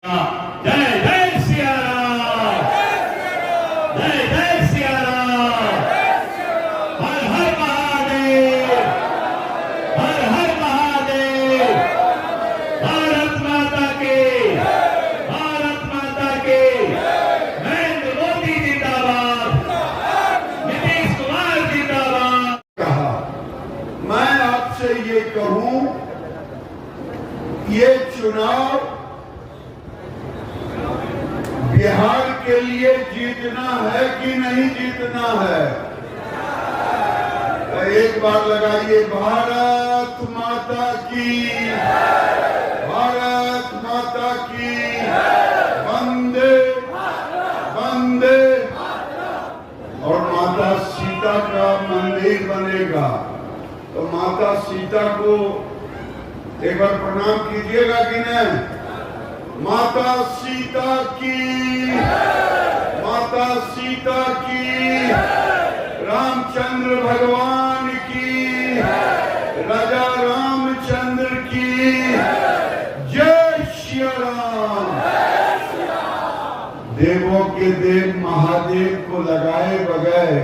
जय जय सिया राम, जय जय सिया राम, हर हर महादेव, हर हर महादेव, भारत माता की, भारत माता की, नरेंद्र मोदी जिंदाबाद, नीतीश कुमार जिंदाबाद। कहा मैं आपसे ये कहूं, ये चुनाव बिहार के लिए जीतना है कि नहीं जीतना है? एक बार लगाइए, भारत माता की, भारत माता की, वंदे वंदे। और माता सीता का मंदिर बनेगा तो माता सीता को एक बार प्रणाम कीजिएगा कि नहीं? माता सीता की, माता सीता की, रामचंद्र भगवान की, राजा रामचंद्र की जय श्री राम। देवों के देव महादेव को लगाए बगैर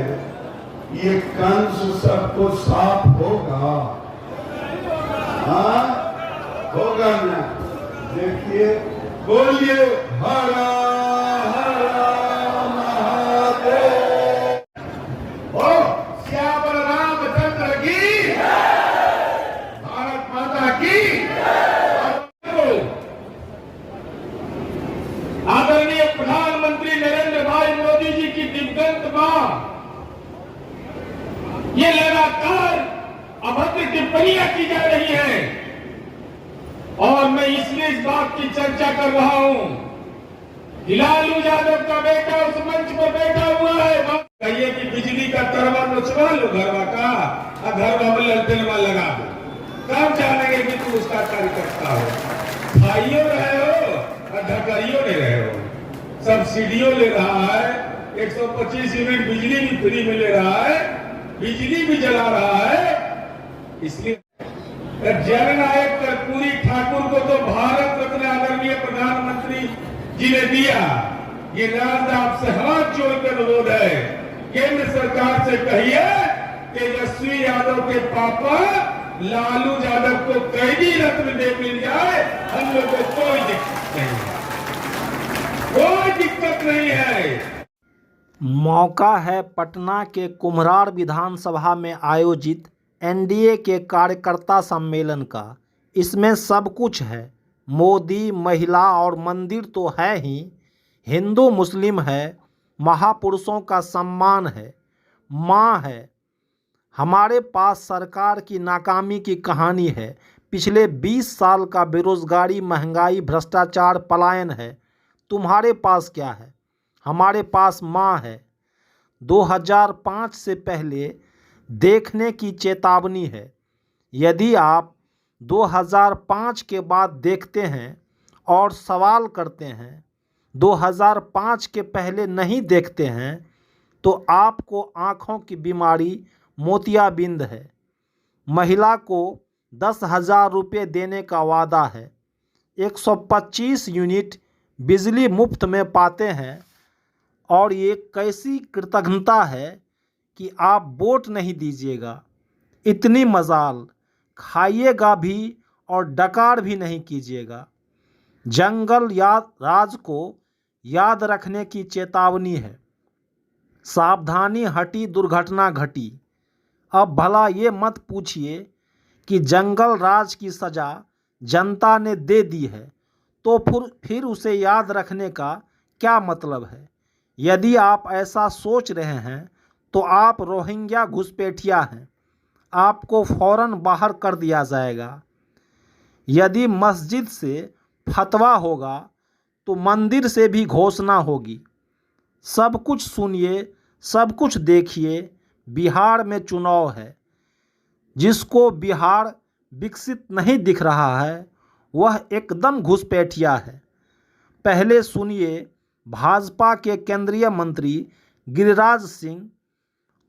ये कंस सबको साफ होगा? हाँ होगा ना? देखिए, बोलिए हर हर महादेव। ओ श्याम रामचंद्र की, भारत माता की। आदरणीय प्रधानमंत्री नरेंद्र भाई मोदी जी की दिवंगत मां ये लगातार अभद्र टिप्पणियां की जा रही हैं और मैं इसलिए इस बात की चर्चा कर रहा हूं कि लालू यादव का बेटा उस मंच पर बैठा हुआ है। कहिए कि बिजली का तरवा नचवा लो घरवा का, और घरवा में ललटेनवा लगा दो, कब जानेंगे कि तू उसका कार्यकर्ता हो। खाइयो रहे हो और ढकाइयो नहीं रहे हो। सब्सिडियों ले रहा है, 125 यूनिट बिजली भी फ्री में ले रहा है, बिजली भी जला रहा है। इसलिए जननायक कर्पूरी ठाकुर को तो भारत रत्न आदरणीय प्रधानमंत्री जी ने दिया। ये राज्य आपसे हाथ जोड़कर अनुरोध है, केंद्र सरकार से कहिए तेजस्वी यादव के पापा लालू यादव को कैदी रत्न दे मिल जाए, हम लोग को कोई दिक्कत नहीं है, कोई दिक्कत नहीं है। मौका है पटना के कुम्हरार विधानसभा में आयोजित एनडीए के कार्यकर्ता सम्मेलन का। इसमें सब कुछ है, मोदी, महिला और मंदिर तो है ही, हिंदू मुस्लिम है, महापुरुषों का सम्मान है, माँ है। हमारे पास सरकार की नाकामी की कहानी है, पिछले 20 साल का बेरोजगारी, महंगाई, भ्रष्टाचार, पलायन है। तुम्हारे पास क्या है? हमारे पास माँ है। 2005 से पहले देखने की चेतावनी है। यदि आप 2005 के बाद देखते हैं और सवाल करते हैं, 2005 के पहले नहीं देखते हैं, तो आपको आँखों की बीमारी मोतियाबिंद है। महिला को 10,000 रुपये देने का वादा है, 125 यूनिट बिजली मुफ्त में पाते हैं, और ये कैसी कृतज्ञता है कि आप वोट नहीं दीजिएगा। इतनी मजाल, खाइएगा भी और डकार भी नहीं कीजिएगा। जंगल राज को याद रखने की चेतावनी है। सावधानी हटी, दुर्घटना घटी। अब भला ये मत पूछिए कि जंगल राज की सज़ा जनता ने दे दी है तो फिर उसे याद रखने का क्या मतलब है। यदि आप ऐसा सोच रहे हैं तो आप रोहिंग्या घुसपैठिया हैं, आपको फौरन बाहर कर दिया जाएगा। यदि मस्जिद से फतवा होगा तो मंदिर से भी घोषणा होगी। सब कुछ सुनिए, सब कुछ देखिए। बिहार में चुनाव है। जिसको बिहार विकसित नहीं दिख रहा है वह एकदम घुसपैठिया है। पहले सुनिए भाजपा के केंद्रीय मंत्री गिरिराज सिंह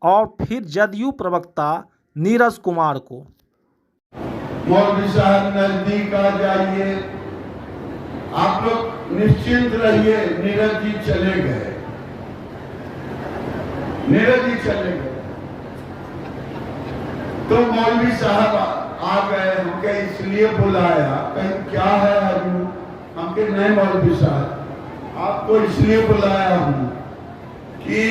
और फिर जदयू प्रवक्ता नीरज कुमार को। मौलवी साहब नजदीक आ जाइए। आप लोग निश्चिंत रहिए, नीरज जी चले गए, नीरज जी चले गए। तो मौलवी साहब आ गए, हमके इसलिए बुलाया, कहीं क्या है हजूर? हमके नहीं मौलवी साहब, आपको इसलिए बुलाया हूं कि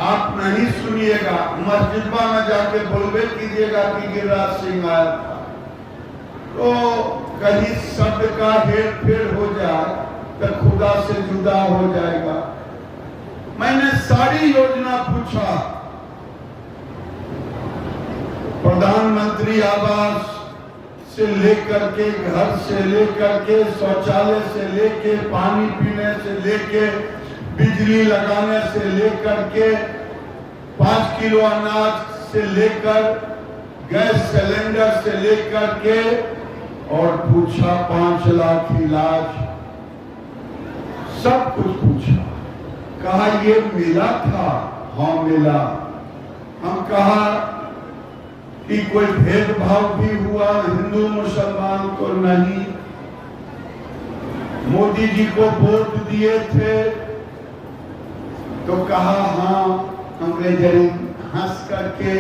आप नहीं सुनिएगा, मस्जिदवा में जाके बोलबे कीजिएगा कि गिरिराज सिंह आया था, तो कहीं शब्द का हेर फेर हो जाए तो खुदा से जुदा हो जाएगा। मैंने सारी योजना पूछा, प्रधानमंत्री आवास से लेकर के, घर से लेकर के, शौचालय से लेके, पानी पीने से लेके, बिजली लगाने से लेकर के, 5 किलो अनाज से लेकर, गैस सिलेंडर से लेकर के, और पूछा 5 लाख इलाज, सब कुछ पूछा। कहा ये मिला था? हाँ मिला। हम कहा कि कोई भेदभाव भी हुआ हिंदू मुसलमान को? नहीं। मोदी जी को वोट दिए थे? तो कहा हाँ। अंग्रेजी हंस करके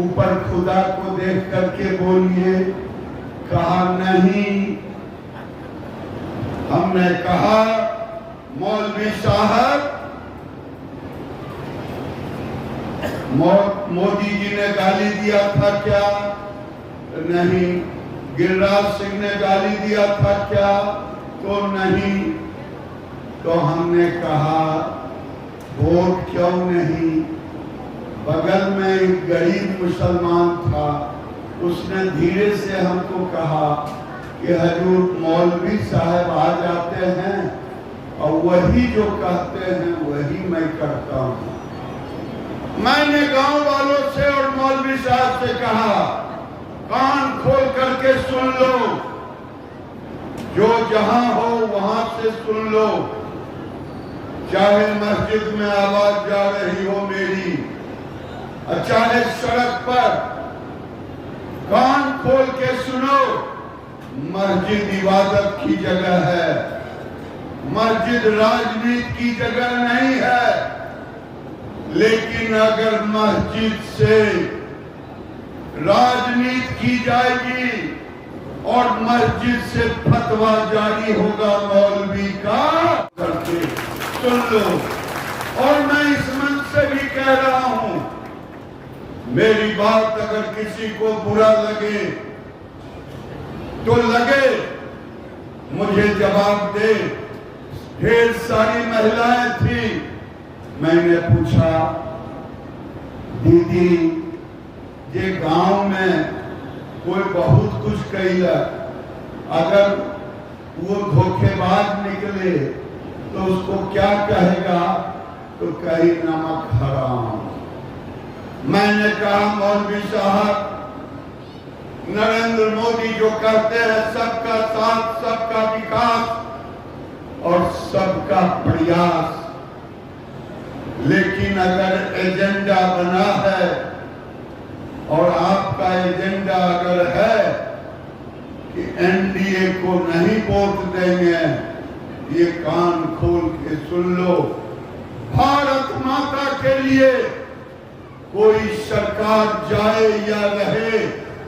ऊपर खुदा को देख करके बोलिए। कहा नहीं। हमने कहा मौलवी साहब, मोदी जी ने गाली दिया था क्या? नहीं। गिरिराज सिंह ने गाली दिया था क्या? तो नहीं। तो हमने कहा वोट क्यों नहीं? बगल में एक गरीब मुसलमान था, उसने धीरे से हमको कहा कि हजूर मौलवी साहब आ जाते हैं और वही जो कहते हैं वही मैं करता हूं। मैंने गांव वालों से और मौलवी साहब से कहा कान खोल करके सुन लो, जो जहां हो वहां से सुन लो, चाहे मस्जिद में आवाज जा रही हो मेरी, चाहे सड़क पर, कान खोल के सुनो। मस्जिद इबादत की जगह है, मस्जिद राजनीति की जगह नहीं है। लेकिन अगर मस्जिद से राजनीति की जाएगी और मस्जिद से फतवा जारी होगा मौलवी का, करके सुन लो। और मैं इस मंच से भी कह रहा हूं, मेरी बात अगर किसी को बुरा लगे तो लगे, मुझे जवाब दे। ढेर सारी महिलाएं थी, मैंने पूछा दीदी ये गांव में कोई बहुत कुछ कैला, अगर वो धोखेबाज निकले तो उसको क्या कहेगा? तो कही नमक हराम। मैंने कहा मौलवी साहब, नरेंद्र मोदी जो कहते हैं सबका साथ, सबका विकास और सबका प्रयास, लेकिन अगर एजेंडा बना है और आपका एजेंडा अगर है कि एनडीए को नहीं वोट देंगे, ये कान खोल के सुन लो। भारत माता के लिए कोई सरकार जाए या रहे,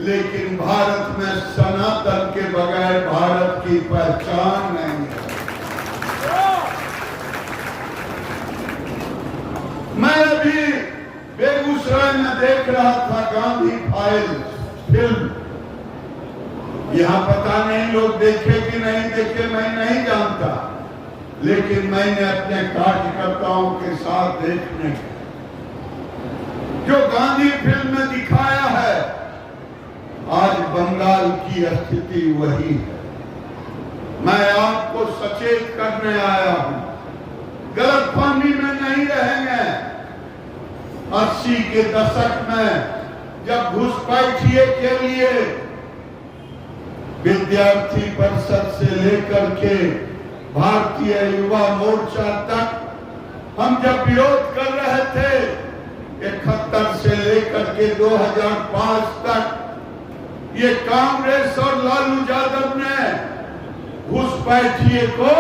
लेकिन भारत में सनातन के बगैर भारत की पहचान नहीं है। मैं अभी बेगूसराय में देख रहा था गांधी फाइल फिल्म, यहां पता नहीं लोग देखे कि नहीं देखे मैं नहीं जानता, लेकिन मैंने अपने कार्यकर्ताओं के साथ देखने जो गांधी फिल्म में दिखाया है, आज बंगाल की स्थिति वही है। मैं आपको सचेत करने आया हूं, गलतफहमी में नहीं रहेंगे। 80 के दशक में जब घुसपैठिए के लिए विद्यार्थी परिषद से लेकर के भारतीय युवा मोर्चा तक हम जब विरोध कर रहे थे, 71 से लेकर के 2005 तक, ये कांग्रेस और लालू यादव ने घुसपैठिए को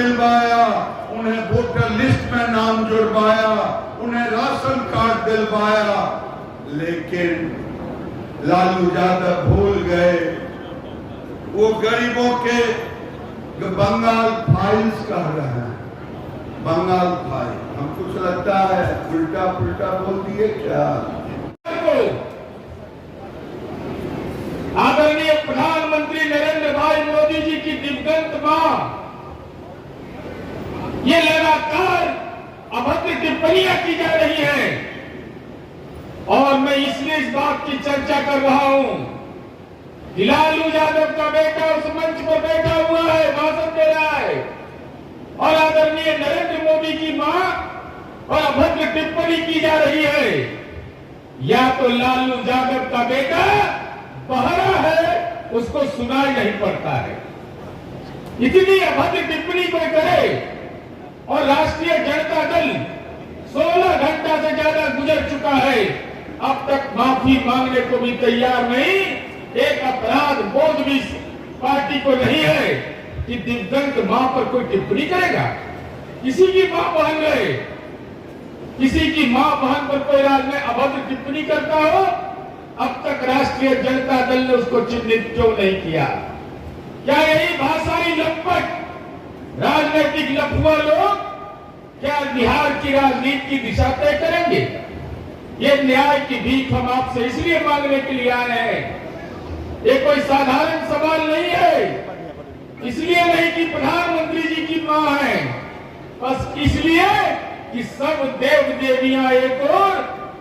दिलवाया, उन्हें वोटर लिस्ट में नाम जुड़वाया, उन्हें राशन कार्ड दिलवाया, लेकिन लालू यादव भूल गए वो गरीबों के बंगाल फाइल्स कह रहे हैं। बंगाल फाइल हम कुछ लगता है उल्टा पुल्टा बोल दिए क्या? आदरणीय प्रधानमंत्री नरेंद्र भाई मोदी जी की दिवंगत मां ये लगातार अभद्र टिप्पणियां की जा रही हैं और मैं इसलिए इस बात की चर्चा कर रहा हूं कि लालू यादव का बेटा उस मंच पर बैठा हुआ है, भाषण दे रहा है और आदरणीय नरेंद्र मोदी की मां और अभद्र टिप्पणी की जा रही है। या तो लालू यादव का बेटा बहरा है, उसको सुनाई नहीं पड़ता है, इतनी अभद्र टिप्पणी कोई करे। और राष्ट्रीय जनता दल 16 घंटा से ज्यादा गुजर चुका है, अब तक माफी मांगने को भी तैयार नहीं। एक अपराध बोध भी पार्टी को नहीं है कि दिवंगत मां पर कोई टिप्पणी करेगा। किसी की मां बहन रहे, किसी की मां बहन पर कोई राजनीतिक अभद्र टिप्पणी करता हो, अब तक राष्ट्रीय जनता दल ने उसको चिन्हित क्यों नहीं किया? क्या यही भाषाई लंपट राजनीतिक लफुआ लोग क्या बिहार की राजनीति की दिशा तय करेंगे? ये न्याय की भीख हम आपसे इसलिए मांगने के लिए आए हैं। ये कोई साधारण सवाल नहीं है, इसलिए नहीं कि प्रधानमंत्री जी की मां है, बस इसलिए कि सब देव देवियां एक और,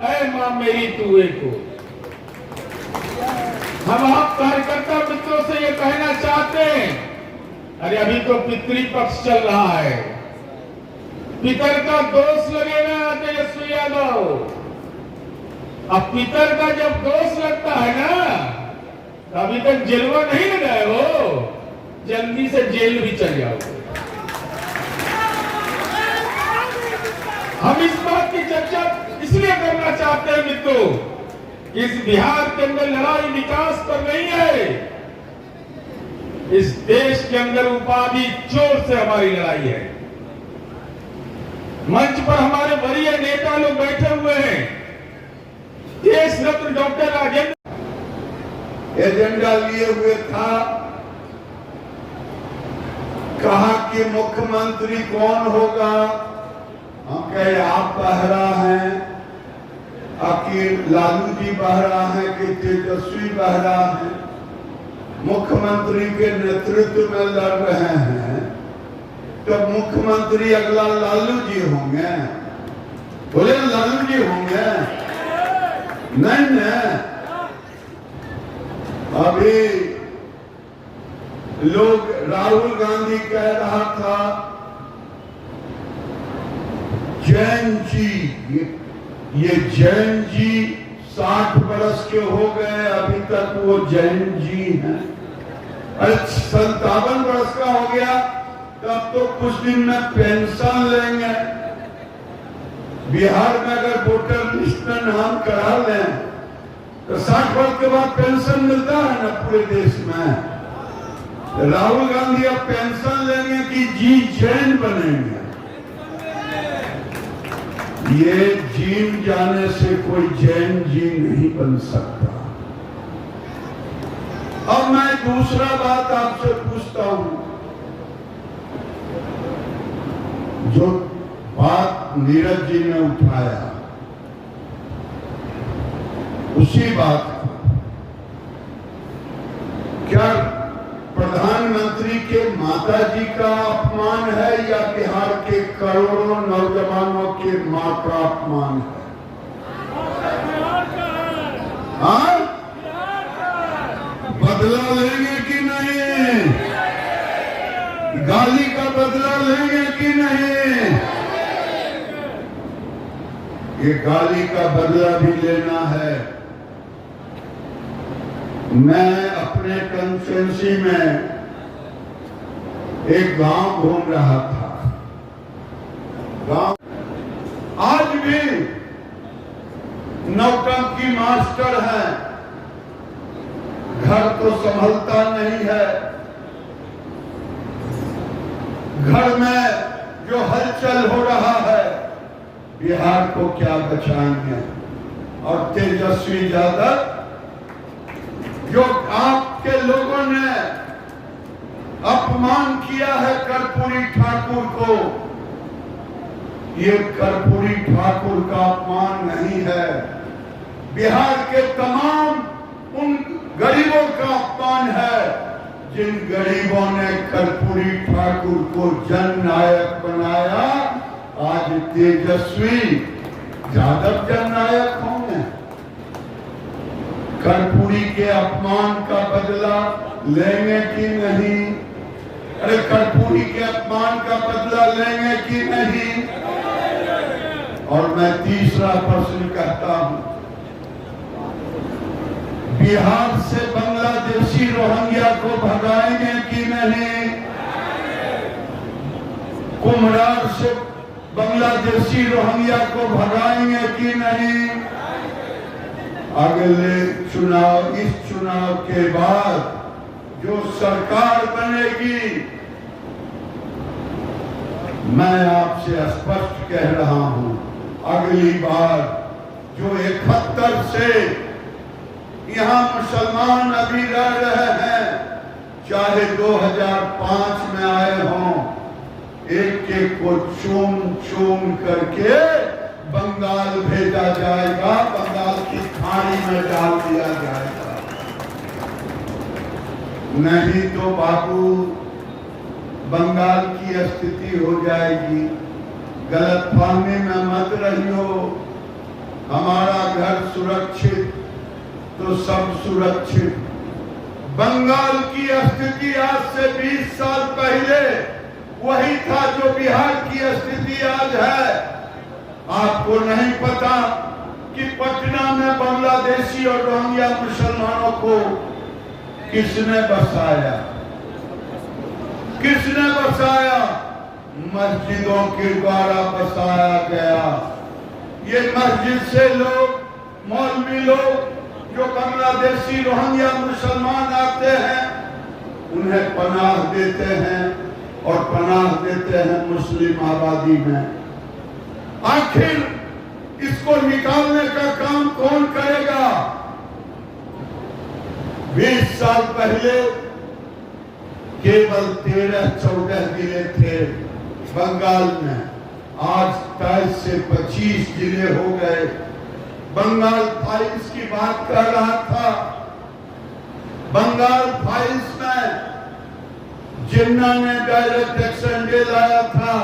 ऐ मां मेरी तू एक और। हम आप कार्यकर्ता मित्रों से ये कहना चाहते हैं, अरे अभी तो पितृपक्ष चल रहा है, पितर का दोष लगेगा तेजस्वी यादव। अब पितर का जब दोष लगता है ना, तो अभी तक जेलवा नहीं लगाए हो, जल्दी से जेल भी चल जाओगे। हम इस बात की चर्चा इसलिए करना चाहते हैं मित्रों, इस बिहार के अंदर लड़ाई विकास पर नहीं है, इस देश के अंदर उपाधि चोर से हमारी लड़ाई है। मंच पर हमारे वरीय नेता लोग बैठे हुए हैं, देश रत्न डॉक्टर राजेंद्र एजेंडा लिए हुए था, कहा कि मुख्यमंत्री कौन होगा। हम कहे आप बहरा हैं, आखिर लालू जी बहरा हैं कि तेजस्वी बहरा हैं, मुख्यमंत्री के नेतृत्व में लड़ रहे हैं, तो मुख्यमंत्री अगला लालू जी होंगे? बोले लालू जी होंगे? नहीं न। अभी लोग राहुल गांधी कह रहा था जैन जी, ये जैन जी 60 बरस के हो गए, अभी तक वो जैन जी हैं। अरे 57 बरस का हो गया, तब तो कुछ दिन में पेंशन लेंगे। बिहार में अगर वोटर लिस्ट में नाम करा लें तो 60 वर्ष के बाद पेंशन मिलता है ना पूरे देश में। राहुल गांधी अब पेंशन लेंगे कि जी जैन बनेंगे? ये जिम जाने से कोई जैन जी नहीं बन सकता। अब मैं दूसरा बात आपसे पूछता हूं, जो बात नीरज जी ने उठाया उसी बात को, क्या प्रधानमंत्री के माता जी का अपमान है या बिहार के करोड़ों नौजवानों के मां का अपमान है? हाँ? बदला लेंगे कि नहीं? गाली का बदला लेंगे कि नहीं? ये गाली का बदला भी लेना है। मैं अपने कंस्टिट्यूंसी में एक गांव घूम रहा था। गांव आज भी नौटंकी मास्टर है, घर तो संभलता नहीं है, घर में जो हलचल हो रहा है, बिहार को क्या बचाएंगे? और तेजस्वी यादव, जो आपके लोगों ने अपमान किया है कर्पूरी ठाकुर को, ये कर्पूरी ठाकुर का अपमान नहीं है, बिहार के तमाम उन गरीबों का अपमान है जिन गरीबों ने कर्पूरी ठाकुर को जननायक बनाया। आज तेजस्वी यादव जननायक होंगे। कर्पूरी के अपमान का बदला लेंगे कि नहीं? अरे कर्पूरी के अपमान का बदला लेंगे कि नहीं? और मैं तीसरा प्रश्न कहता हूं, बिहार से बांग्लादेशी रोहिंग्या को भगाएंगे कि नहीं? कुम्हरार से बांग्लादेशी रोहिंग्या को भगाएंगे कि नहीं? अगले चुनाव, इस चुनाव के बाद जो सरकार बनेगी, मैं आपसे स्पष्ट कह रहा हूं, अगली बार जो 71 से यहां मुसलमान अभी रह रहे हैं, चाहे 2005 में आए हों, एक एक को चूम चूम करके बंगाल भेजा जाएगा, बंगाल की खाड़ी में डाल दिया जाएगा। नहीं तो बाबू बंगाल की स्थिति हो जाएगी। गलतफहमी में मत रहियो, हमारा घर सुरक्षित तो सब सुरक्षित। बंगाल की स्थिति आज से 20 साल पहले वही था जो बिहार की स्थिति आज है। आपको नहीं पता कि पटना में बांग्लादेशी और रोहिंग्या मुसलमानों को किसने बसाया? किसने बसाया? मस्जिदों के द्वारा बसाया गया। ये मस्जिद से लोग, मौलवी लोग जो बांग्लादेशी रोहिंग्या मुसलमान आते हैं, उन्हें पनाह देते हैं और पनाह देते हैं मुस्लिम आबादी में। आखिर इसको निकालने का काम कौन करेगा? 20 साल पहले केवल 13-14 जिले थे बंगाल में, आज 23 से 25 जिले हो गए। बंगाल फाइल्स की बात कर रहा था। बंगाल फाइल्स में जिन्ना ने डायरेक्ट एक्शन डे लाया था,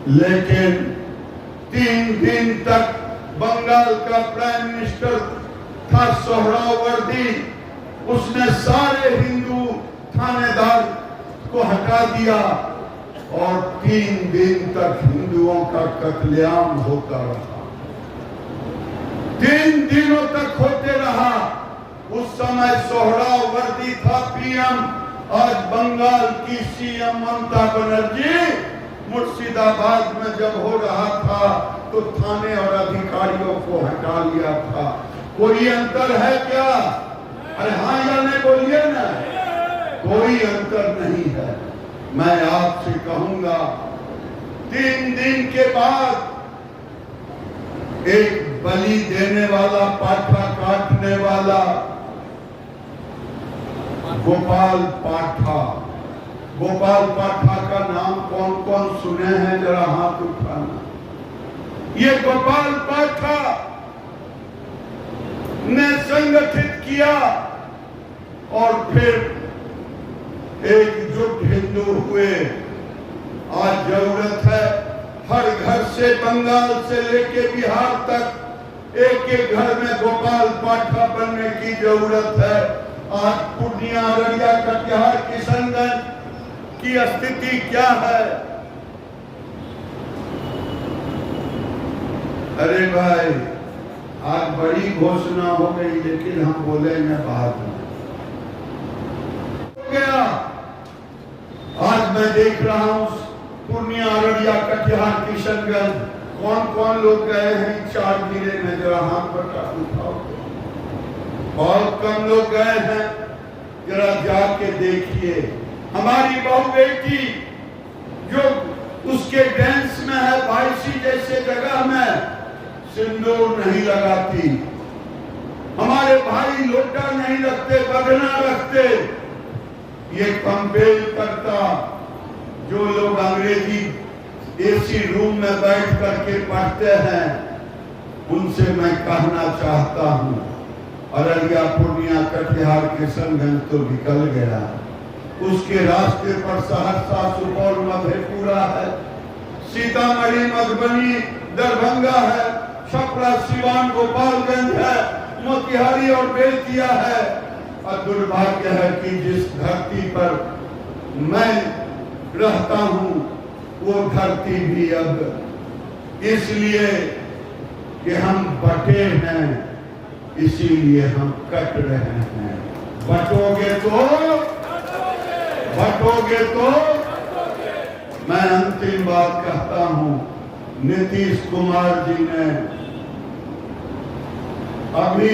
लेकिन 3 दिन तक बंगाल का प्राइम मिनिस्टर था सोहरावर्दी, उसने सारे हिंदू थानेदार को हटा दिया और 3 दिन तक हिंदुओं का कत्लेआम होता रहा। 3 दिनों तक होते रहा। उस समय सोहरावर्दी था पीएम, आज बंगाल की सीएम ममता बनर्जी। मुर्शिदाबाद में जब हो रहा था तो थाने और अधिकारियों को हटा लिया था। कोई अंतर है क्या? अरे हाँ या नहीं बोलिए ना। कोई अंतर नहीं है। मैं आपसे कहूंगा, 3 दिन के बाद एक बलि देने वाला, पाठा काटने वाला गोपाल पाठा, गोपाल पाठा का नाम कौन कौन सुने हैं? जरा हाथ उठाना। ये गोपाल पाठा ने संगठित किया और फिर एकजुट हिंदू हुए। आज जरूरत है हर घर से, बंगाल से लेके बिहार तक, एक एक घर में गोपाल पाठा बनने की जरूरत है। आज पूर्णिया, अररिया, कटिहार, किशनगंज की स्थिति क्या है? अरे भाई, आज बड़ी घोषणा हो गई, लेकिन हम बोलेंगे बाद में। हो गया। आज मैं देख रहा हूं पूर्णिया, अररिया, कटिहार, किशनगंज, कौन कौन लोग गए हैं 4 जिले में? जरा हाथ पर उठाओ। बहुत कम लोग गए हैं। जरा जाके देखिए। हमारी बहू बेटी उसके डांस में है बाईसी जैसे जगह में सिंदूर नहीं लगाती। हमारे भाई लोटा नहीं रखते, बगना रखते। ये कंपेल करता जो लोग अंग्रेजी एसी रूम में बैठ करके पढ़ते हैं, उनसे मैं कहना चाहता हूं, अररिया, पूर्णिया, कटिहार, किशनगंज तो निकल गया। उसके रास्ते पर सहरसा, सुपौल, मधेपुरा है, सीतामढ़ी, मधुबनी, दरभंगा है, छपरा, सिवान, गोपालगंज है, मोतिहारी और बेतिया है। और दुर्भाग्य है कि जिस धरती पर मैं रहता हूं वो धरती भी अब इसलिए कि हम बटे हैं, इसीलिए हम कट रहे हैं। बटोगे तो मैं अंतिम बात कहता हूं, नीतीश कुमार जी ने अभी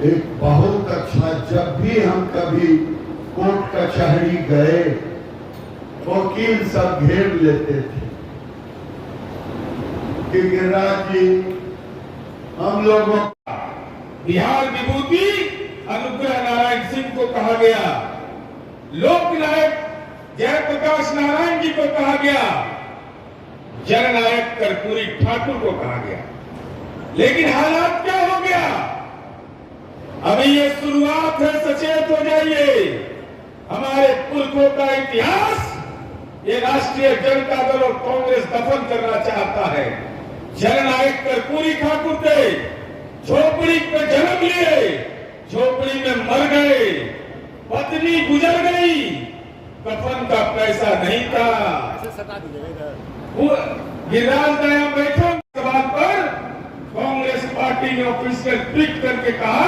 एक बहुत अच्छा, जब भी हम कभी कोर्ट कचहरी गए, वकील सब घेर लेते थे कि गिरिराज जी, हम लोगों बिहार विभूति अनुग्रह नारायण सिंह को कहा गया, लोकनायक जयप्रकाश नारायण जी को कहा गया, जननायक कर्पूरी ठाकुर को कहा गया। लेकिन हालात क्या हो गया? अभी ये शुरुआत है, सचेत हो जाइए। हमारे पुरखों का इतिहास ये राष्ट्रीय जनता दल और कांग्रेस दफन करना चाहता है। जननायक कर्पूरी ठाकुर थे, झोपड़ी में जन्म लिए, झोपड़ी में मर गए, पत्नी गुजर गई, कफन का पैसा नहीं था। गिरिराज नया बैठो सवाल पर कांग्रेस पार्टी ने ऑफिशियल ट्वीट करके कहा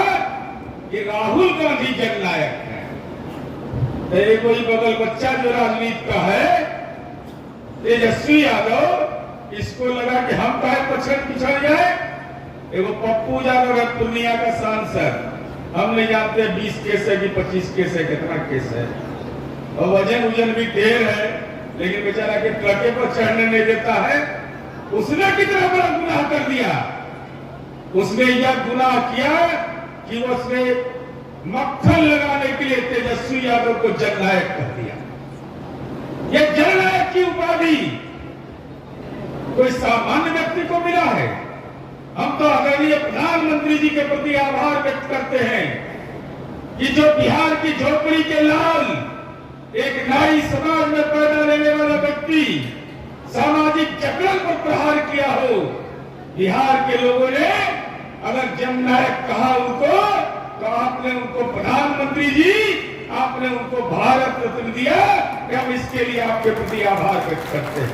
कि राहुल गांधी जननायक है। एक कोई बगल बच्चा जो राजनीति का है, तेजस्वी यादव, इसको लगा कि हम काहे पिछड़ जाए। एगो पप्पू यादव है, पूर्णिया का सांसद, हम नहीं जानते 20 केस है कि 25 केस है, कितना केस है, और वजन भी ढेर है, लेकिन बेचारा के ट्रके पर चढ़ने नहीं देता है। उसने कितना बड़ा गुनाह कर दिया। उसने यह गुनाह किया कि उसने मक्खन लगाने के लिए तेजस्वी यादव को जननायक कर दिया। यह जननायक की उपाधि कोई सामान्य व्यक्ति को मिला है। हम तो आदरणीय प्रधानमंत्री जी के प्रति आभार व्यक्त करते हैं कि जो बिहार की झोपड़ी के लाल, एक नाई समाज में पैदा लेने वाला व्यक्ति सामाजिक जकड़न पर प्रहार किया हो, बिहार के लोगों ने अगर जननायक कहा उनको, तो आपने उनको प्रधानमंत्री जी, आपने उनको भारत रत्न दिया, कि हम इसके लिए आपके प्रति आभार व्यक्त करते हैं।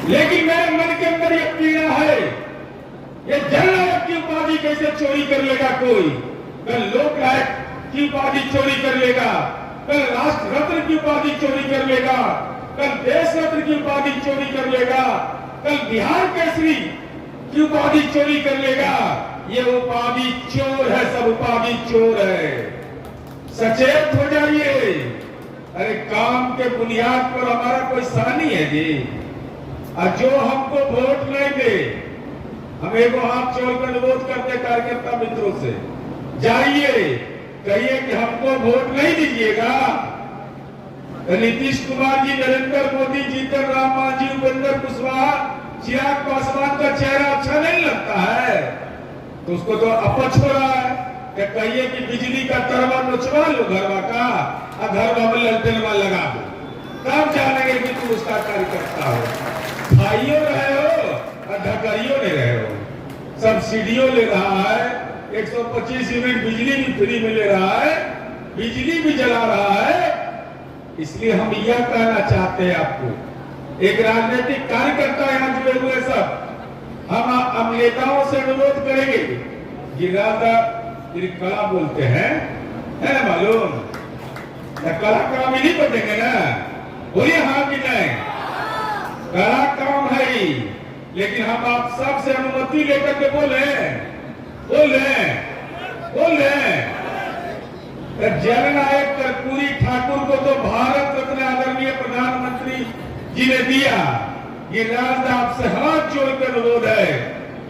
लेकिन मेरे मन के अंदर यह पीड़ा है, यह जननायक की उपाधि कैसे चोरी कर लेगा कोई? कल लोकनायक की उपाधि चोरी कर लेगा, कल राष्ट्र रत्न की उपाधि चोरी कर लेगा, कल देश रत्न की उपाधि चोरी कर लेगा, कल बिहार केसरी की उपाधि चोरी कर लेगा। ये उपाधि चोर है, सब उपाधि चोर है। सचेत हो जाइए। अरे काम के बुनियाद पर हमारा कोई सानी है जी। और जो हमको वोट नहीं दे, हम एक हाथ जोड़कर अनुरोध करते कार्यकर्ता मित्रों से, जाइए कहिए कि हमको वोट नहीं दीजिएगा। नीतीश कुमार जी, नरेंद्र मोदी, जीतन राम मांझी, उपेंद्र कुशवाहा, चिराग पासवान का चेहरा अच्छा नहीं लगता है तो उसको तो अपच हो रहा है। कि कहिए कि बिजली का तरवा नोचवा लो घरवा का, और घरवा में ललटेनवा लगा दो, तब जानेंगे कि तुम उसका कार्यकर्ता हो। खाइयो रहे हो और ढकरियो नहीं रहे हो। सब्सिडियो ले रहा है, 125 यूनिट बिजली भी फ्री में ले रहा है, बिजली भी जला रहा है। इसलिए हम यह कहना चाहते हैं आपको, एक राजनीतिक कार्यकर्ता यहाँ जुड़े हुए सब, हम नेताओं से अनुरोध करेंगे, गिरिराज कला बोलते हैं, है ना मालूम? कला काम ही नहीं बतेंगे ना, बोलिए हाँ कि नहीं? कला काम है ही, लेकिन हम आप सब से अनुमति लेकर के बोल रहे जननायक कर्पूरी ठाकुर को तो भारत रत्न आदरणीय प्रधानमंत्री जी ने दिया। ये राज आपसे हाथ जोड़कर अनुरोध है,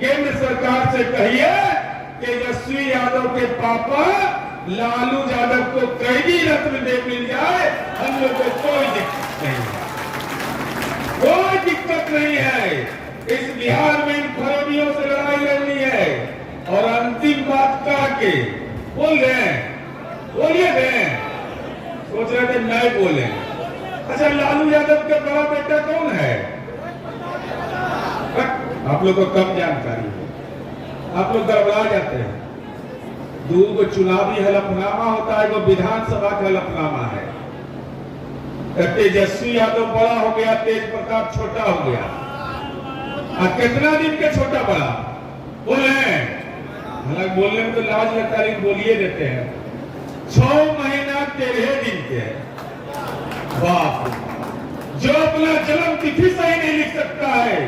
केंद्र सरकार से कहिए तेजस्वी यादव के पापा लालू यादव को कैदी रत्न दे मिल जाए, हम लोग को कोई दिक्कत नहीं है, कोई दिक्कत नहीं है। इस बिहार में इन फरोबियों से लड़ाई लड़नी है। और अंतिम बात कह के बोल रहे हैं, बोलिए रहे सोच रहे थे मैं बोले। अच्छा, लालू यादव का बड़ा बेटा कौन है? आप लोग को कम जानकारी है, आप लोग गड़बड़ा जाते हैं। दूर को चुनावी हलफनामा होता है, वो विधानसभा का हलफनामा है। तेजस्वी यादव बड़ा हो गया, तेज प्रताप छोटा हो गया। कितना दिन के छोटा बड़ा बोले? हालांकि बोलने में तो लाज लगता है, बोलिए देते हैं। 6 महीना 13 दिन के। बाप, जो अपना जन्म तिथि सही नहीं लिख सकता है,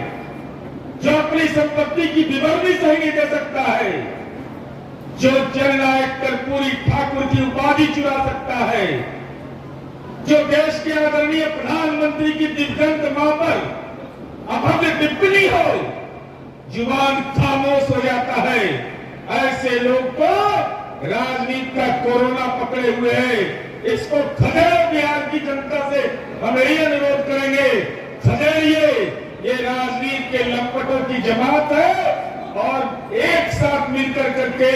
जो अपनी संपत्ति की विवरणी सही नहीं दे सकता है, जो जननायक कर्पूरी ठाकुर की उपाधि चुरा सकता है, जो देश के आदरणीय प्रधानमंत्री की दिवंगत मां पर अभद्र टिप्पणी हो, जुबान खामोश हो जाता है। ऐसे लोग को राजनीति का कोरोना पकड़े हुए है। इसको खदेड़ो। बिहार की जनता से हम यही अनुरोध करेंगे, खदेड़िए। ये राजनीति के लंपटों की जमात है और एक साथ मिलकर करके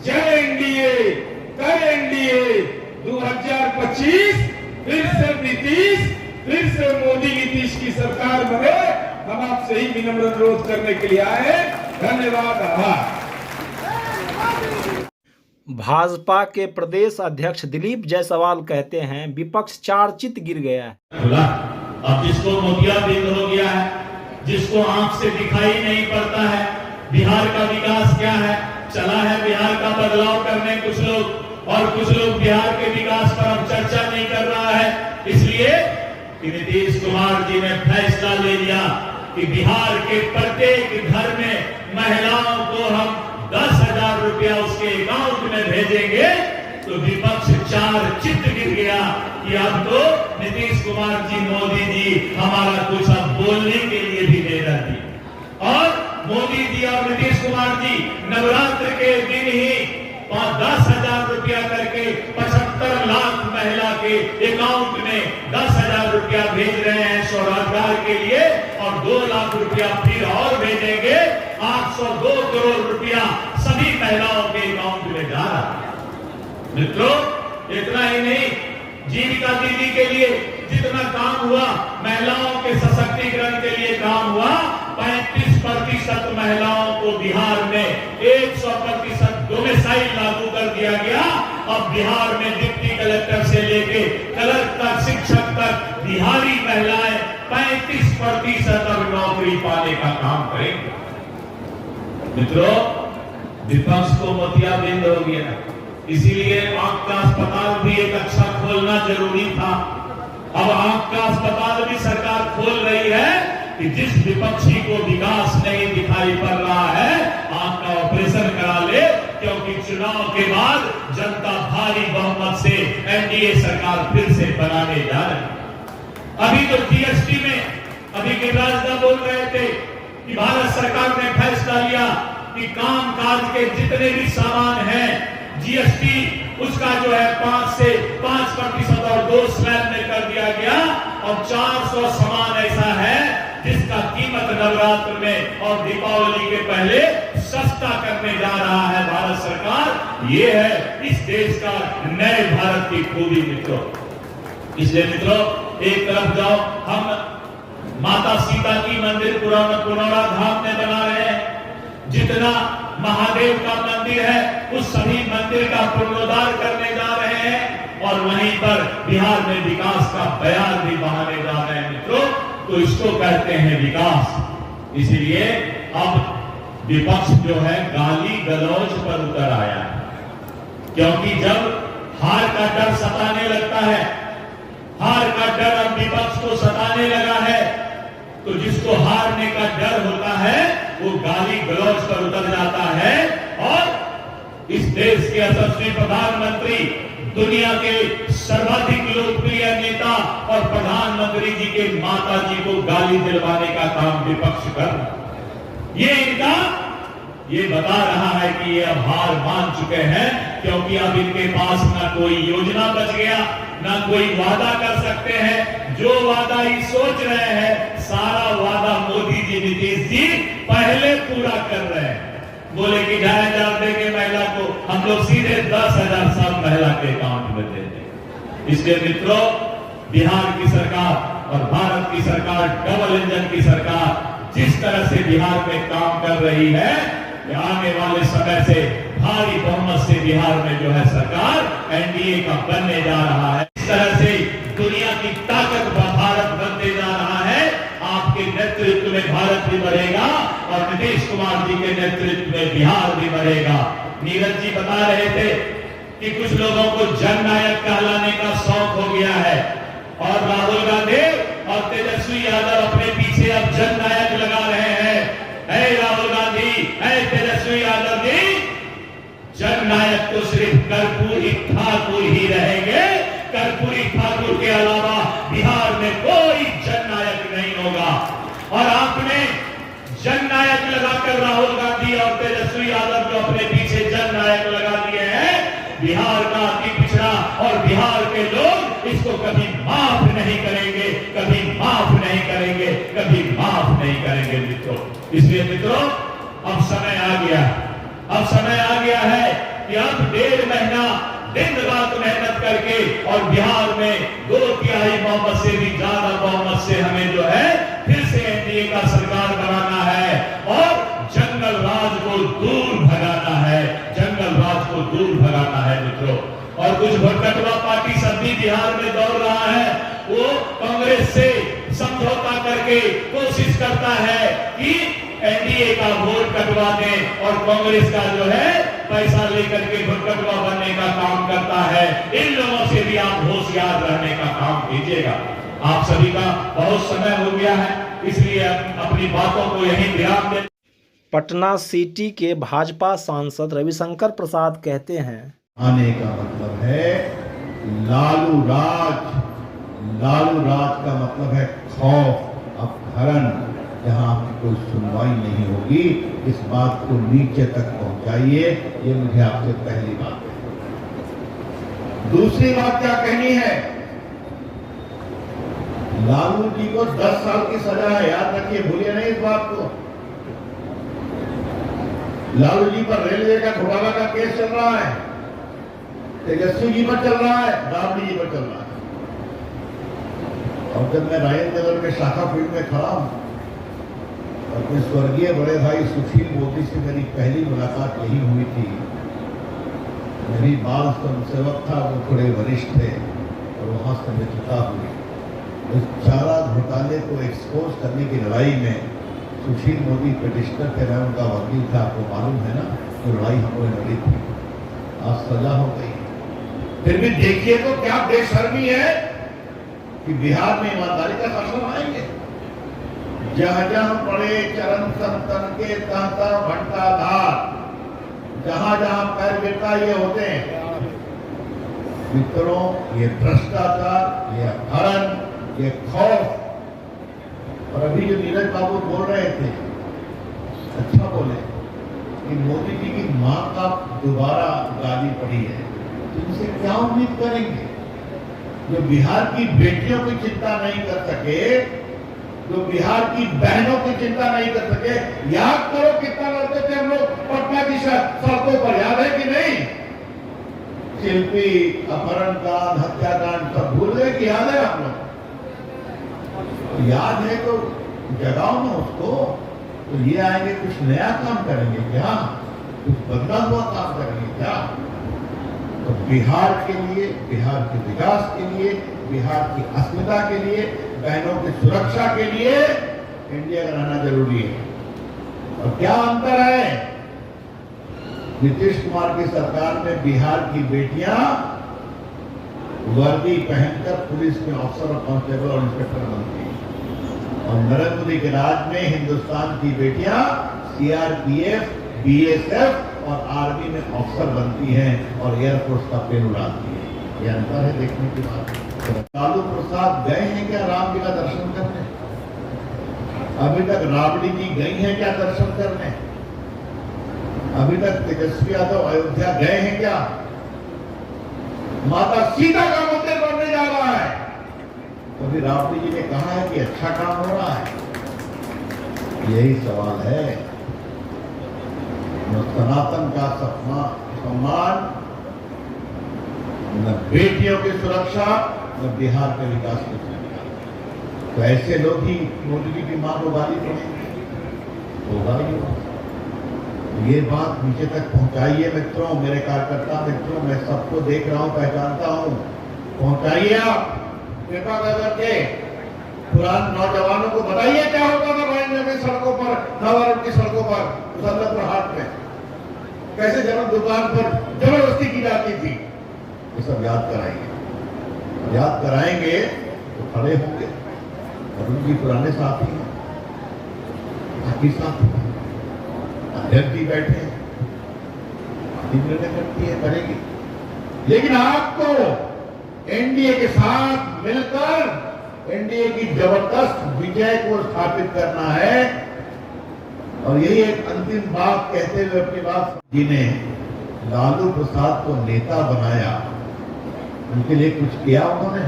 जय एनडीए, कर एनडीए 2025 फिर से नीतीश, फिर से मोदी नीतीश की सरकार बने। हम आपसे ही विनम्र अनुरोध करने के लिए आए। धन्यवाद, आभार। भाजपा के प्रदेश अध्यक्ष दिलीप जायसवाल कहते हैं विपक्ष चारचित गिर गया है। अब जिसको मोतियाबिंद हो गया है, जिसको आंख से दिखाई नहीं पड़ता है बिहार का विकास क्या है, चला है बिहार का बदलाव करने कुछ लोग, और कुछ लोग बिहार के विकास पर अब चर्चा नहीं कर रहा है। इसलिए नीतीश कुमार जी ने फैसला ले लिया कि बिहार के प्रत्येक घर में महिलाओं को हम 10,000 रुपया उसके अकाउंट में भेजेंगे। तो विपक्ष चारचित गिर गया कि अब तो नीतीश कुमार जी, मोदी जी हमारा कुछ अब बोलने के लिए भी दे रही। और मोदी जी और नीतीश कुमार जी नवरात्र के दिन ही 10,000 रुपया करके 75 लाख महिला के अकाउंट में 10,000 रुपया भेज रहे हैं स्वरोजगार के लिए, और 2 लाख रुपया फिर और भेजेंगे। 802 करोड़ रुपया सभी महिलाओं के अकाउंट में जा रहा है। मित्रों, इतना ही नहीं, जीविका दीदी के लिए जितना काम हुआ, महिलाओं के सशक्तिकरण के लिए काम हुआ, 35% महिलाओं को बिहार में 100% डोमिसाइल लागू कर दिया गया। अब बिहार में डिप्टी कलेक्टर से लेके कलर तक, शिक्षक तक बिहारी महिलाएं 35% अब नौकरी पाने का काम करेंगे। मित्रों, विपक्ष को मोतियाबिंद हो गया, इसीलिए आंख का अस्पताल भी एक अच्छा खोलना जरूरी था। अब आंख का अस्पताल भी सरकार खोल रही है कि जिस विपक्षी को विकास नहीं दिखाई पड़ रहा है, आंख का ऑपरेशन करा ले, क्योंकि चुनाव के बाद जनता भारी बहुमत से एनडीए सरकार फिर से बनाने जा रही है। अभी तो जीएसटी में अभी गिरिराज बोल रहे थे कि भारत सरकार ने फैसला लिया कि काम काज के जितने भी सामान हैं, जीएसटी उसका जो है 5 से 5% और 2 स्लैब में कर दिया गया। और 400 सामान ऐसा है जिसका कीमत नवरात्र में और दीपावली के पहले सस्ता करने जा रहा है भारत सरकार। ये है इस देश का नए भारत की खूबी मित्रों। इसलिए मित्रों, एक तरफ जाओ, हम माता सीता की मंदिर पुनौरा धाम में बना रहे हैं, जितना महादेव का मंदिर है उस सभी मंदिर का पुनरुद्धार करने जा रहे हैं, और वहीं पर बिहार में विकास का बयान भी बहाने जा रहे हैं मित्रों। तो इसको कहते हैं विकास। इसीलिए अब विपक्ष जो है गाली गलौज पर उतर आया है, क्योंकि जब हार का डर सताने लगता है, हार का डर अब विपक्ष को सताने लगा है, तो जिसको हारने का डर होता है वो गाली गलौज पर उतर जाता है। और इस देश के यशस्वी प्रधानमंत्री दुनिया के सर्वाधिक लोकप्रिय नेता और प्रधानमंत्री जी के माता जी को गाली दिलवाने का काम विपक्ष कर रहा है। ये बता रहा है कि ये अब हार मान चुके हैं, क्योंकि अब इनके पास ना कोई योजना बच गया, ना कोई वादा कर सकते हैं। जो वादा ही सोच रहे हैं, सारा वादा मोदी जी, नीतीश जी पहले पूरा कर रहे हैं। बोले कि 2,500 दे के महिला को हम लोग सीधे 10,000 सब महिला के अकाउंट में दे दें। इसलिए मित्रों, बिहार की सरकार और भारत की सरकार, डबल इंजन की सरकार जिस तरह से बिहार में काम कर रही है, आने वाले समय से भारी बहुमत से बिहार में जो है सरकार एनडीए का बनने जा रहा है। इस तरह से दुनिया की ताकत भारत बनते जा रहा है। आपके नेतृत्व में भारत भी बढ़ेगा और नीतीश कुमार जी के नेतृत्व में बिहार भी बढ़ेगा। नीरज जी बता रहे थे कि कुछ लोगों को जननायक कहलाने का शौक हो गया है और राहुल गांधी और तेजस्वी यादव अपने पीछे अब जननायक लगा रहे हैं। ऐ राहुल गांधी, ऐ तेजस्वी यादव जी, जननायक तो सिर्फ कर्पूरी ठाकुर ही रहेंगे। कर्पूरी ठाकुर के अलावा बिहार में कोई जननायक नहीं होगा। और आपने जननायक लगाकर राहुल गांधी और तेजस्वी यादव जो अपने पीछे जननायक लगा दिए हैं, बिहार का अति पिछड़ा और बिहार के लोग इसको कभी माफ नहीं करेंगे, कभी माफ नहीं करेंगे, कभी माफ नहीं करेंगे मित्रों। इसलिए मित्रों, अब समय आ गया, अब समय आ गया है कि अब 1.5 महीना दिन रात मेहनत करके और बिहार में 2/3 बहुमत से भी ज्यादा बहुमत से हमें जो है फिर से एनडीए का सरकार बनाना है और जंगल राज को दूर भगाना है, जंगल राज को दूर भगाना है मित्रों। और कुछ भटकवा पार्टी सब भी बिहार में दौड़ रहा है, वो कांग्रेस से समझौता करके कोशिश करता है कि एनडीए का वोट कटवा दें और कांग्रेस का जो है पैसा लेकर के वोट कटवा बनने का काम करता है। इन लोगों से भी आप होशियार रहने का काम कीजिएगा। आप सभी का बहुत समय हो गया है, इसलिए अपनी बातों को यहीं विराम दें। पटना सिटी के भाजपा सांसद रविशंकर प्रसाद कहते हैं, आने का मतलब है लालू राज। लालू राज का मतलब है खौफ, अपहरण, जहां आपकी कोई सुनवाई नहीं होगी। इस बात को नीचे तक पहुंचाइए, ये मुझे आपसे पहली बात है। दूसरी बात क्या कहनी है, लालू जी को 10 साल की सजा है, याद रखिए, भूलिए नहीं इस बात को। लालू जी पर रेलवे का घोटाला का केस चल रहा है, तेजस्वी जी पर चल रहा है, राबड़ी जी पर चल रहा है। और जब मैं राजेंद्र नगर में शाखा फील्ड में खड़ा हूं, अपने स्वर्गीय बड़े भाई सुशील मोदी से मेरी पहली मुलाकात यही हुई थी। मेरी बाल स्वयंसेवक था, वो थोड़े वरिष्ठ थे और वहां से मित्रता हुई। उस चारा घोटाले को एक्सपोज करने की लड़ाई में सुशील मोदी पिटिशनर थे, मैं उनका वकील था, आपको मालूम है ना, तो लड़ाई हमको लड़ी थी। आज सजा हो गई, फिर भी देखिए तो क्या बेशर्मी है कि बिहार में ईमानदारी का शासन आएंगे। जहां जहां पड़े चरण संतन के तांता भटका धार, जहां जहां पैर गिरता ये होते हैं मित्रों। ये भ्रष्टाचार, ये अपहरण, ये खौफ। और अभी जो नीरज बाबू बोल रहे थे, अच्छा बोले कि मोदी जी की मां का दोबारा गाली पड़ी है, तो इनसे क्या उम्मीद करेंगे? जो बिहार की बेटियों की चिंता नहीं कर सके, जो बिहार की बहनों की चिंता नहीं कर सके। याद करो कितना लड़ते थे हम लोग पटना की सड़कों पर, याद है कि नहीं? शिल्पी, अपहरण कांड, हत्याकांड सब भूल गए कि याद है आप लोग? याद है तो जगाओ ना उसको। तो ये आएंगे कुछ नया काम करेंगे क्या? कुछ बदला हुआ काम करेंगे क्या? तो बिहार के लिए, बिहार के विकास के लिए, बिहार की अस्मिता के लिए, बहनों की सुरक्षा के लिए इंडिया का रहना जरूरी है। और क्या अंतर है? नीतीश कुमार की सरकार में बिहार की बेटियां वर्दी पहनकर पुलिस में अफसर और कांस्टेबल और इंस्पेक्टर बनती हैं, और नरेंद्र मोदी के राज में हिंदुस्तान की बेटियां सीआरपीएफ, बीएसएफ और आर्मी में अफसर बनती हैं और एयरफोर्स का प्लेन उड़ाती है। ये अंतर है देखने की बात। लालू प्रसाद गए हैं क्या राम जी का दर्शन करने? अभी तक राबड़ी जी गई हैं क्या दर्शन करने? अभी तक तेजस्वी यादव अयोध्या गए हैं क्या? माता सीता का मंदिर बनने जा रहा है, तो अभी राबड़ी जी ने कहा है कि अच्छा काम हो रहा है। यही सवाल है। न सनातन का सम्मान, न बेटियों की सुरक्षा, न बिहार के विकास की सुरक्षा। तो ऐसे लोग ही मोदी जी की मां को गाली देंगे, होगा ही। ये बात नीचे तक पहुंचाइए मित्रों, मेरे कार्यकर्ता मित्रों, मैं सबको देख रहा हूं, पहचानता हूं। पहुंचाइए आप कृपा करके। पुराने नौजवानों को बताइए क्या होता था महेंद्र में सड़कों पर, नवारुण की सड़कों पर, मुसल्लमपुर हाट में कैसे जब दुकान पर जबरदस्ती की जाती थी। ये सब याद कराएंगे, याद कराएंगे तो खड़े होंगे। और उनकी पुराने साथी हैं, बाकी साथी अध्यक्ष जी बैठे हैं, निर्णय करती है, करेगी। लेकिन आपको एनडीए के साथ मिलकर एनडीए की जबरदस्त विजय को स्थापित करना है। और यही एक अंतिम बात कहते हुए अपनी बात, जिन्हें लालू प्रसाद को नेता बनाया, उनके लिए कुछ किया उन्होंने?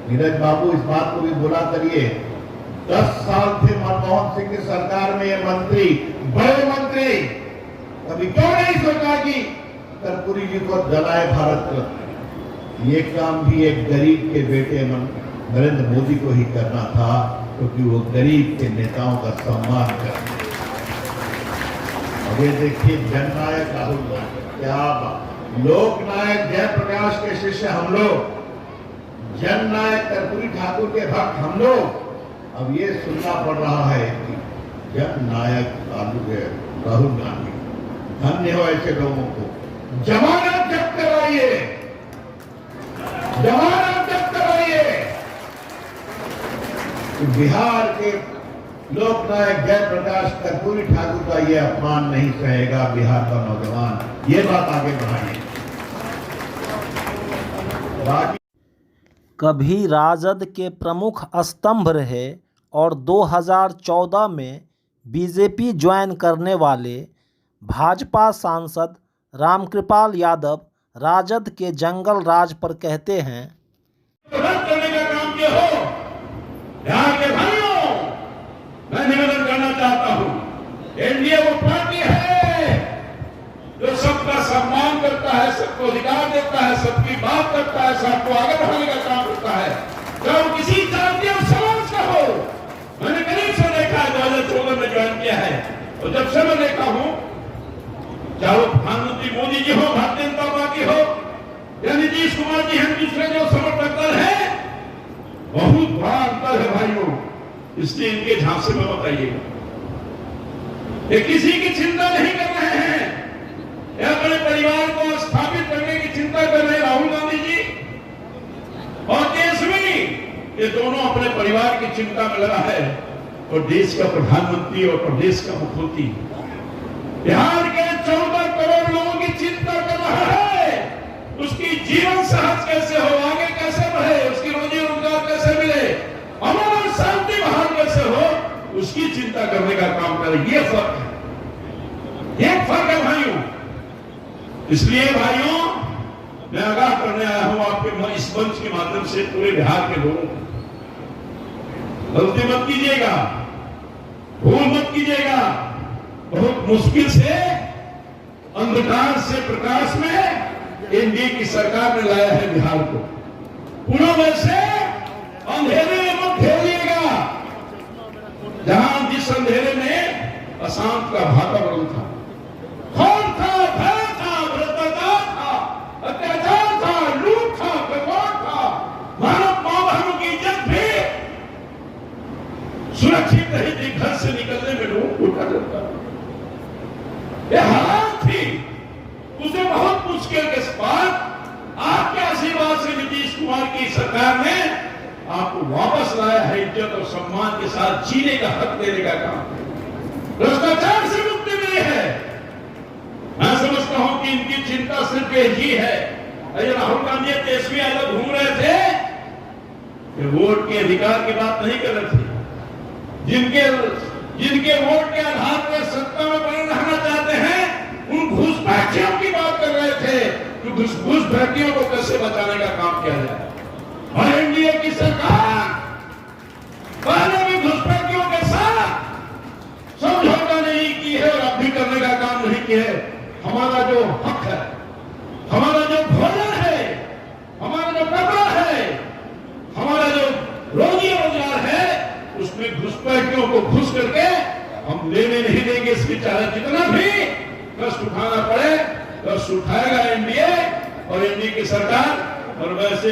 नीरज बाबू इस बात को भी बोला करिए। 10 साल थे मनमोहन सिंह की सरकार में ये मंत्री, बड़े मंत्री, कभी क्यों नहीं सोचा कि कर्पूरी जी को जलाए भारत रत्न? ये काम भी एक गरीब के बेटे नरेंद्र मोदी को ही करना था, क्योंकि वो गरीब के नेताओं का सम्मान करते। अब ये देखिए जननायक राहुल गांधी, क्या लोकनायक जयप्रकाश के शिष्य हम लोग, जननायक कर्पूरी ठाकुर के भक्त हम लोग, अब ये सुनना पड़ रहा है कि जननायक राहुल गांधी। धन्य हो ऐसे लोगों को। जमानत जब्त कराइए, जमानत जब्त कराइए। बिहार के लोकनायक जयप्रकाश कर्पूरी ठाकुर का ये अपमान नहीं सहेगा बिहार का नौजवान। ये बात आगे बढ़ाइए। कभी राजद के प्रमुख स्तंभ रहे और 2014 में बीजेपी ज्वाइन करने वाले भाजपा सांसद रामकृपाल यादव राजद के जंगल राज पर कहते हैं, करने का काम किया हो। बिहार के भाइयों, मैं निवेदन करना चाहता हूं, एनडीए वो पार्टी है जो सबका सम्मान करता है, सबको अधिकार देता है, सबकी बात करता है, सबको आगे बढ़ाने का काम करता है। जब किसी जाति और समाज का हो, मैंने करीब से देखा है, 2014 में ज्वाइन किया है, और जब से मैं देखा हूं, चाहे वो प्रधानमंत्री मोदी जी हो, भारतीय जनता पार्टी हो, या नीतीश कुमार जी हम दूसरे जो समर्थक दल है, बहुत बड़ा अंतर है भाइयों। इसलिए इनके झांसे में मत आइएगा। ये किसी की चिंता नहीं कर रहे हैं, ये अपने परिवार को स्थापित करने की चिंता कर रहे राहुल गांधी जी और तेजस्वी, ये दोनों अपने परिवार की चिंता में लगा है। और देश का प्रधानमंत्री और प्रदेश का मुख्यमंत्री बिहार के 14 करोड़ लोगों की चिंता कर रहा है। उसकी जीवन सहज कैसे हो, आगे कैसे बढ़े, उसकी रोजी रोजगार कैसे मिले, अमन और शांति बहाल कैसे हो, उसकी चिंता करने का काम करे। ये फर्क है, ये फर्क है भाइयों। इसलिए भाइयों, मैं आगाह करने आया हूं आपके इस मंच के माध्यम से पूरे बिहार के लोगों को, गलती मत कीजिएगा, भूल मत कीजिएगा। बहुत मुश्किल से अंधकार से प्रकाश में एनडीए की सरकार ने लाया है बिहार को। पुनः वैसे अंधेरे में मत घेरिएगा, जहां जिस अंधेरे में अशांत का वातावरण था, खून था, भय था, भ्रष्टाचार था, अत्याचार था, लूट था, बर्बाद था, मानव बहनों की इज्जत भी सुरक्षित नहीं थी, घर से निकलने में लोग उठा जाता। ये हालात थी, उसे बहुत मुश्किल के बाद आपके आशीर्वाद से नीतीश कुमार की सरकार ने आपको वापस लाया है। इज्जत और सम्मान के साथ जीने का हक देने का काम, भ्रष्टाचार से मुक्ति मिली है। मैं समझता हूं कि इनकी चिंता सिर्फ एक ही है अरे राहुल गांधी तेजस्वी यादव घूम रहे थे कि वोट के अधिकार की बात नहीं कर रहे थे। जिनके वोट के आधार पर सत्ता में बने रहना चाहते हैं, उन घुसपैठियों की बात कर रहे थे कि घुसपैठियों को कैसे बचाने का काम किया जाए। और एनडीए की सरकार पहले भी घुसपैठियों के साथ समझौता नहीं की है और अब भी करने का काम नहीं किया है। हमारा जो हक है, हमारा जो भोजन है, हमारा जो कपड़ा है, हमारा जो रोजी रोजगार है, उसमें घुसपैठियों को घुस करके हम लेने नहीं देंगे। इसकी चाहे जितना भी कष्ट उठाना पड़े, कष्ट उठाएगा एनडीए और एनडीए की सरकार। और वैसे